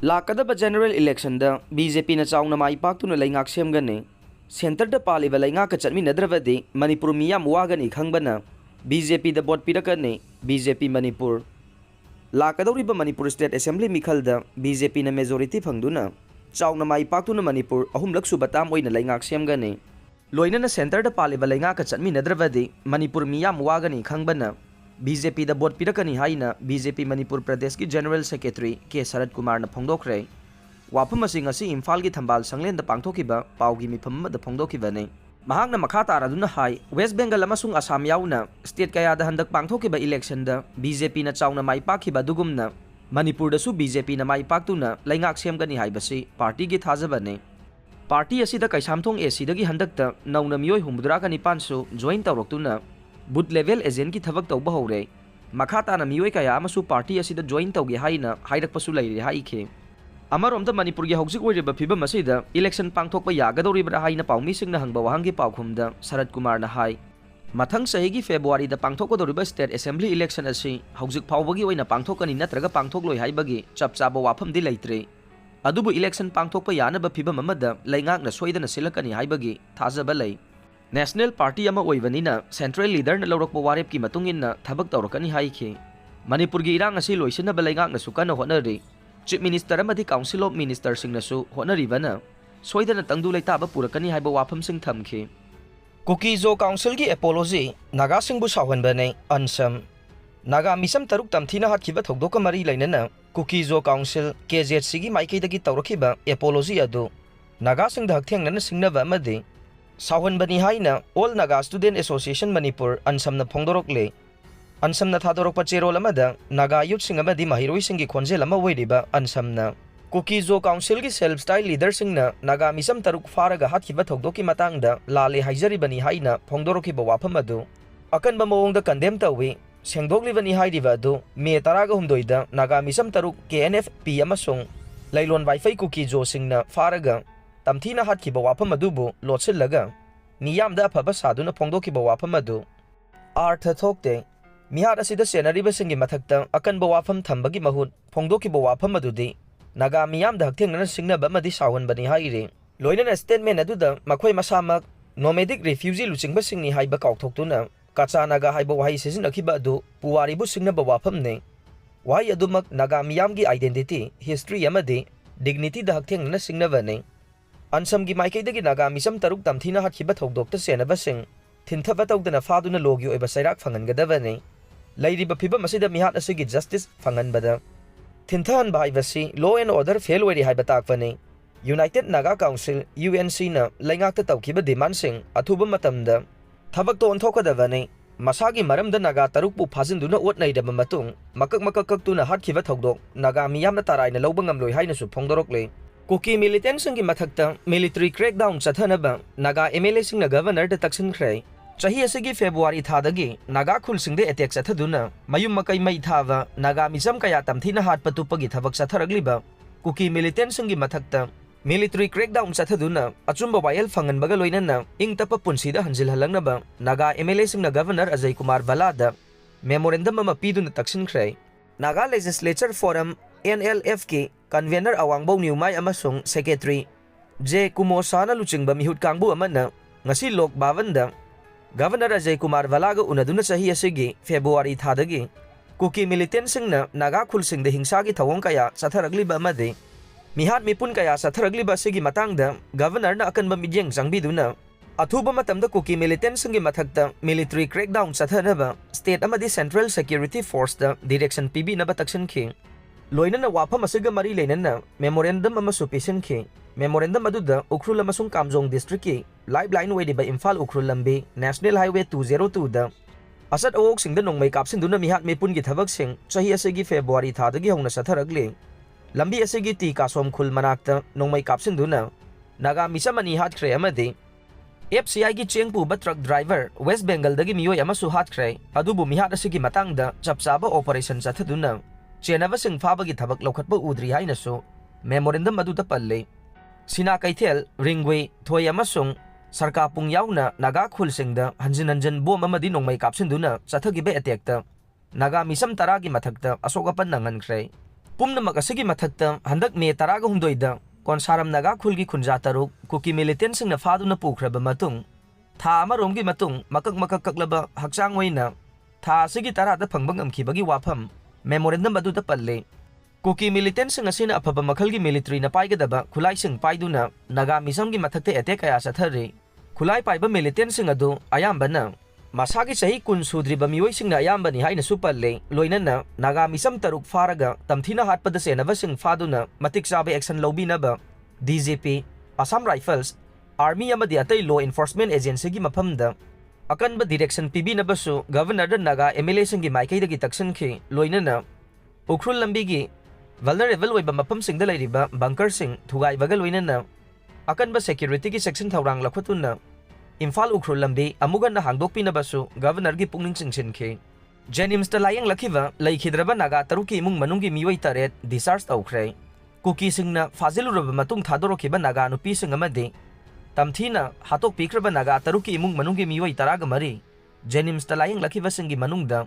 लाकदब general election द BJP न चाउना माई पाक्तुना लेंगाक सेमगने centre the पालिबा लेंगाक चटमिनद्रबदी Manipur मियाम वागनी खंगबना BJP the boat पिरकने BJP Manipur लाकदौरिबा Manipur state assembly मिखल the BJP न majority फंगदुना Chowna my पाक्तुना Manipur अहुमलक सुबताम ओइना लेंगाक सेमगने लोइनना centre the पालिबा लेंगाक चटमिनद्रबदी Manipur मियाम वागनी खंगबना BJP the boat पिरकनी हाइना BJP Manipur प्रदेश की general secretary के शरद कुमार न फोंदोखरे वाफम असिंग असि इम्फाल की थंबाल संगलेन द पांगथोकिबा पाउगी मिफम द फोंदोकिबने महांगना मखा तारादुना हाई वेस्ट बेंगल अमसुंग असम याउना स्टेट कया द हंदक पांगथोकिबा इलेक्शन द बीजेपी न चाउना माई पाखिबा दुगुमना मणिपुर दसु बीजेपी न माई पाक्तुना लेंगाक सेमगनी हाइबसि पार्टी की थाजबने पार्टी असिदा कैसामथोंग एसीदगी हंदक त नौना मियोय हुमदुरागा निपानसु जॉइन तौरक्तुना बूथ लेवल एजेंट की थबक तौब हौरे मखा ताना मियोय कया अमसु पार्टी असिदा जॉइन तौगे हाइना हाइरकपसु लैरे हाइखे अमरोम द मणिपुर की हौजिक ओइरिबा फिबम असिदा इलेक्शन पांगथोकपा यागदौरिबरा हाइना पाउमीसिंगना हंगबा वहांगी पाउखुम द शरद कुमार न हाइ मथंग सहीगी फेब्रुवारी द पांगथोकदौरिबा स्टेट असेंबली इलेक्शन असि हौजिक फाउबगी ओइना पांगथोकनी नत्रगा पांगथोकलोय हाइबगी चपचाबा वाफम दि लैत्रे अदुबु इलेक्शन पांगथोकपा यानबा फिबम अमदा लैंगाकना सोइदना सिलकनी हाइबगी थाजबा लै नेशनल पार्टी अमा ओइबनिना सेंट्रल लीडर न लौरकपा वारेप की मतुंगिन थबक तौरकनी हाइखे मणिपुर की इरांग असि लोइसिनबा लैंगाकना सुकन होनरि चीफ मिनिस्टर अमदि काउंसिल ऑफ मिनिस्टर सिंगनसु होनरिबना सोइदना तंगदु लैताबा पुरकनी हाइबा वाफम सिंग थमखे कुकी-जो काउंसिल की एपोलॉजी नागासिंगबु सावहनबने ANSAM नागा मिसम तरुक तमथीना हातखिबा थौदोक मरी लैनना कुकी-जो काउंसिल KZC की माइकैदगी तौरखिबा एपोलॉजी अदु नागासिंग द हकथेंगना सिंगनबा अमदि सावहनबनी हाइना all Naga student association Manipur ANSAM न फोंदोरकले ANSAM न थादोरकपा चेरोल अमदा नागा यूथ सिंग अमदि महिरोइ सिंगी खोंजेल अमा ओइरिबा ANSAM न कुकी-जो काउंसिल की सेल्फ स्टाइल लीडर सिंग न नागा मिसम तरुक फारगा हातखिबा थौदोकी मतांगदा लाले हाइजरिबनी हाइना फोंदोरखिबा वाफम अदु अकनबा मओंगदा कंडेम तौवी सेंगदोकलिबनी हाइरिबा अदु मे 13 दा नागा मिसम तरुक KNFP अमसुंग लैलोन वाइफाई कुकी-जो सिंग न फारगा तमथीना हातखिबा वाफम अदुबु लोटसिलगा मियामदा अफबा सादुना फोंदोखिबा वाफम अदु अर्थ थोकते मिहार असिदा सेनरिबा सिंगी मथक्ता अकनबा वाफम थंबगी महुत फोंदोखिबा वाफम अदुदि नागा मियामदा हकथेंगना सिंगनबा अमदि सावहनबनी हाइरे लोइनना स्टेटमेंट अदुदा मखोय मसामक नोमेडिक रिफ्यूजी लुचिंगबा सिंगनी हाइबा काउथोक्तुना काचा नागा हाइबा वाहि सिजनखिबा अदु पुवारिबु सिंगनबा वाफमने वाहि अदुमक नागा मियामगी आइडेंटिटी हिस्ट्री अमदि डिग्निटी दा हकथेंगना सिंगनबने ANSAM की माइकैदगी नागा मिसम तरुक तमथीना हातखिबा थौदोक्ता सेनबसिंग थिनथबा तौदना फादुना लोगी ओइबा सैराक फंगनगदबने लैरिबा फिबम असिदा मिहात असिगी जस्टिस फंगनबदा थिनथहनबा हाइबसि लॉ एंड ऑर्डर फेल ओइरि हाइबा ताकपने यूनाइटेड नागा काउंसिल UNC न लैंगाकता तौखिबा डिमांड सिंग अथुबा मतमदा थबक तोनथोकदबने मसागी मरमदा नागा तरुकपु फाजिनदुना ओटनैदबा मतुंग मकक मकक कक्तुना हातखिबा थौदोक नागा मियामना तारायना लौबा ngamloi हाइनसु फोंदोरकले कुकी मिलिटेंट्सिंगी मथक्ता मिलिट्री क्रैकडाउन चथनबा नागा MLA सिंगना गवर्नर द तक्सिनख्रे चही असिगी फेब्रुवारी थादगी नागा खुलसिंगदे अटैक चथदुना मयुम मकै मै थावा नागा मिजम कया तमथीना हात पतुपगी थबक चथरगलिबा कुकी मिलिटेंट्सिंगी मथक्ता मिलिट्री क्रैकडाउन चथदुना अचुंबा वायल फंगनबगा लोइनना इंग तप पुंसीदा हंजिल हलंगनबा नागा MLA सिंगना गवर्नर अजय कुमार बलादा मेमोरेंडम अमा पीदुना तक्सिनख्रे नागा लेजिस्लेचर फोरम NLF की कन्वेनर अवांगबो न्यूमाई अमसुंग सेक्रेटरी जे कुमोसाना लुचिंगबा मिहुत कांगबु अमना ngasi lok bavanda governor Ajay Kumar बलागा उनदुना चही असिगी फेब्रुवारी थादगी कुकी मिलिटेंट सिंगना नागा खुलसिंगदे हिंसागी थवोंग कया चथरगलिबा अमदे मिहात मिपुन कया चथरगलिबा असिगी मतांगदा गवर्नरना अकनबा मिजेंग चंगबिदुना अथुबा मतमदा कुकी मिलिटेंट सिंगी मथक्ता मिलिट्री क्रैकडाउन चथनबा स्टेट अमदि सेंट्रल सिक्योरिटी फोर्स दा डायरेक्शन पिबिनबा तक्सिनखि लोइनना वाफम असिगा मरी लेनना मेमोरेंडम अमसु पिसिनखि मेमोरेंडम अदुदा उखरुल अमसुंग कामजोंग डिस्ट्रिक्ट की लाइफ लाइन ओइदिबा इम्फाल उखरुल लंबी नेशनल हाईवे 202 दा असत अवोक सिंग द नोंगमै कापसिनदुना मिहात मिपुन की थबक सिंग चही असिगी फेब्रुवारी थादगी हौना सथरगले लंबी असिगी टी कासोम खुल मनाक्ता नोंगमै कापसिनदुना नागा मिसमनी हातख्रे अमदि FCI की चेंगपुबा ट्रक ड्राइवर वेस्ट बेंगल दगी मियोय अमसु हातख्रे अदुबु मिहात असिगी मतांगदा चपचाबा ऑपरेशन चथदुना चेनबा सिंग फाबगी थबक लौखटबा उद्री हाइनसु मेमोरेंडम अदुदा पल्ले सिना कैथेल रिंगवे थोय अमसुंग सरकार पुंग याउना नागा खुलसिंगदा हंजिन हंजिन बोम अमदि नोंगमै कापसिनदुना चथगिबे अटैकता नागा मिसम 10 की मथक्ता अशोकपन नंगनख्रे पुमनमक असगी मथक्ता हंदक मे 13 कोनसारम नागा खुलगी खुंजा तरुक कुकी मिलिटेंट्सिंगना फादुना पुख्रबा मतुंग था अमरोमगी मतुंग मकक मकक ककलबा हक्चांग ओइना था असगी 10 फंगबा ngamkhibagi wafam मेमोरेंडम अदुदा पल्ले कुकी मिलिटेंट्सिंग असिना अफबा मखलगी मिलिटरीना पाइगदबा खुलाइसिंग पाइदुना नागा मिसमगी मथक्ते अटैक कया चथरे खुलाई पाइबा मिलिटेंट्सिंग अदु अयाम्बना मसागी सही कुन सुद्रिबा मियोइसिंगना अयाम्बनी हाइना सुपल्ले लोइनना नागा मिसम तरुक फारगा तमथिना हाटपदा सेनबसिंग फादुना मतिक चाबे एक्शन लौबिनबा डीजीपी असम राइफल्स आर्मी अमदी अतै लॉ एनफोर्समेंट एजेंसी की मफमदा अकनबा डायरेक्शन पिबिनबसु गवर्नर नागा एमएलए सिंगी माइकैदगी तक्सिनखे लोइनना उखरुल लंबीगी वल्नरेबल ओइबा मफमसिंगदा लैरिबा बंकरसिंग थुगाइबगा लोइनना अकनबा सिक्योरिटी की सेक्शन थौरांग लखुतुना इम्फाल उखरुल लंबी अमुगन हांगदोकपिनबसु गवर्नर की पुंगनिंग चिंचिनखे JNIMS ता लायेंगलखिबा लेइखिद्रबा नागा तरुकी इमुंग मनुंगी मियोइ 3 डिस्चार्ज तौख्रे कुकी सिंगना फाजिलुरबा मतुंग थादोरखिबा नागा नुपी सिंग अमदि तमथीना हातोक पीख्रबा नागा तरुकी इमुंग मनुंगी मियोइ 13 JNIMS ता लायेंगलखिबा सिंगी मनुंगदा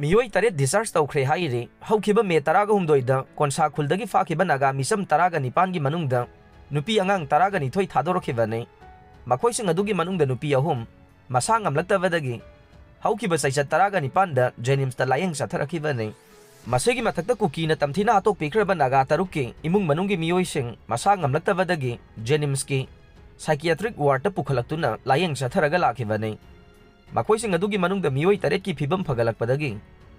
मियोइ 3 डिस्चार्ज तौख्रे हाइरे हौखिबा मे 13 दा कोनसा खुलदगी फाखिबा नागा मिसम 19 की मनुंगदा नुपी अंगांग 12 थादोरखिबाने मखोइसिंग अदुगी मनुंगदा नुपी अहुम मसा ngamlaktabadagi हौखिबा सैचत 19 दा JNIMS ता लायेंग चथरखिबाने मसेगी मथक्ता कुकीना तमथिना हातोक पीख्रबा नागा तरुकी इमुंग मनुंगी मियोइसिंग मसा ngamlaktabadagi JNIMS की साइकियाट्रिक वार्ड पुखलक्तुना लायेंग चथरगा लाखिबाने मखोइसिंग अदुगी मनुंगदा मियोइ 3 की फिबम फगलकपदगी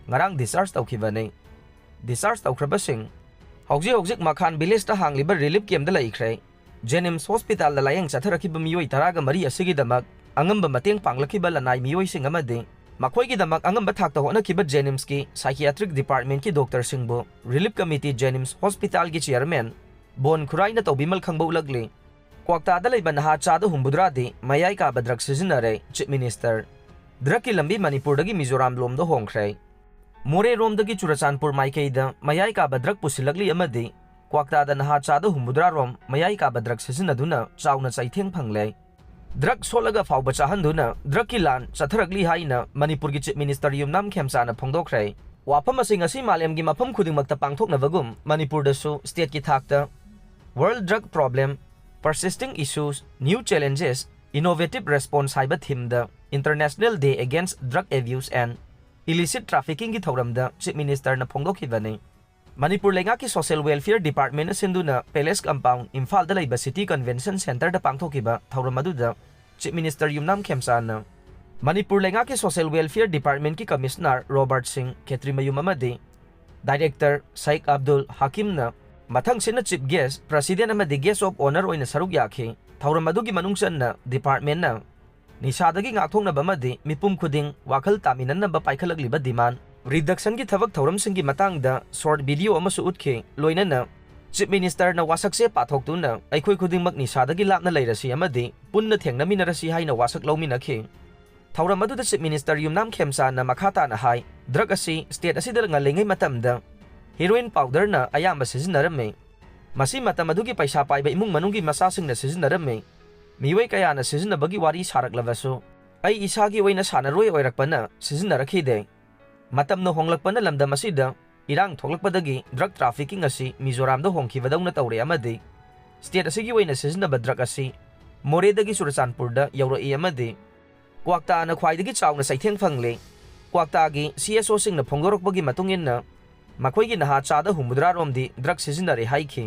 ngarang discharge तौखिबाने discharge तौख्रबसिंग हौजिक मखान विलेज ता हांगलिबा रिलीफ कैम्प दा लैख्रे JNIMS हॉस्पिटल दा लायेंग चथरखिबा मियोइ 13 असिगिदमक अंगंबा मतेंग पांगलखिबा लनाई मियोइसिंग अमदि मखोइगिदमक अंगंबा थाक्ता होनखिबा JNIMS की साइकियाट्रिक डिपार्टमेंट की डॉक्टर सिंहबु रिलीफ कमिटी JNIMS हॉस्पिटल की चेयरमैन बोन खुराइना तौबिमल खंगबा उलगले क्वाक्ता लैबा नहा चादा हुंबुद्रादी मयाई काबा ड्रग सिजनरे चीफ मिनिस्टर ड्रग की लंबी मणिपुरदगी मिजोराम लोमदा होंख्रे मोरे रोमदगी चुराचानपुर माइकैदा मयाई काबा ड्रग पुसिलगली अमदि क्वाक्ता नहा चादा हुंबुद्रा रोम मयाई काबा ड्रग सिजनदुना चाउना चैथेंग फंगले ड्रग सोलगा फाउबा चाहंदुना ड्रग की लान चथरगली हाइना मणिपुर की चीफ मिनिस्टर युमनाम खेमसाना फोंदोख्रे वाफम असिंग असि मालेम की मफम खुदिंगमक्ता पांगथोकनबगुम मणिपुरदसु स्टेट की थाक्ता world drug problem persisting issues new challenges innovative response haiba theme the international day against drug abuse and illicit trafficking ki thoram da chief minister na phongdokhibane manipur lenga ki social welfare department sinduna palace compound imphal da laiba city convention center da pangthokiba thoram adu da chief minister yumnam khemsan manipur lenga ki social welfare department ki commissioner robert singh khetrimayum amadi director sheikh abdul hakim na मथंग सिना chief guest president अमदी guest of honour ओइना सरुक याखे थौरम अदुगी मनुंगसन्ना department ना निसादगी ngathongnaba amadi mipum khuding wakhal taminannaba paikhalakliba demand reduction ki thabak thauram singi matangda short video amasu utke loinana chief minister na wasakse pathoktuna aikhoi khuding mak nisadagi lapna leirasi amadi punna thengnaminarasi haina wasak lawminakhe thauram adu chief minister yumnam khemsa na makhata na hai drug asi state asi dal ngalengai matamda heroin powder na ayamba sizinarame masi matamadugi paisa paiba imung manungi masasing na sizinarame miwai kaya na sizinabagi wari saraklabasu ai isagi oina sanaroi oirakpana sizinarakhide matam no honglakpana lamda masida irang thoglakpadagi drug trafficking asi mizoram da hongkhibadawna tawre amadi state asigi oina sizinaba drug asi moredagi surachanpur da yauroi amadi kwakta na khwaidagi chawna saitheng phangle kwakta gi CSO sing na phongdorokbagi matungin na मखोइगी नहा चादा हुमुद्रा रोमदी drug सिजनरे हाइखि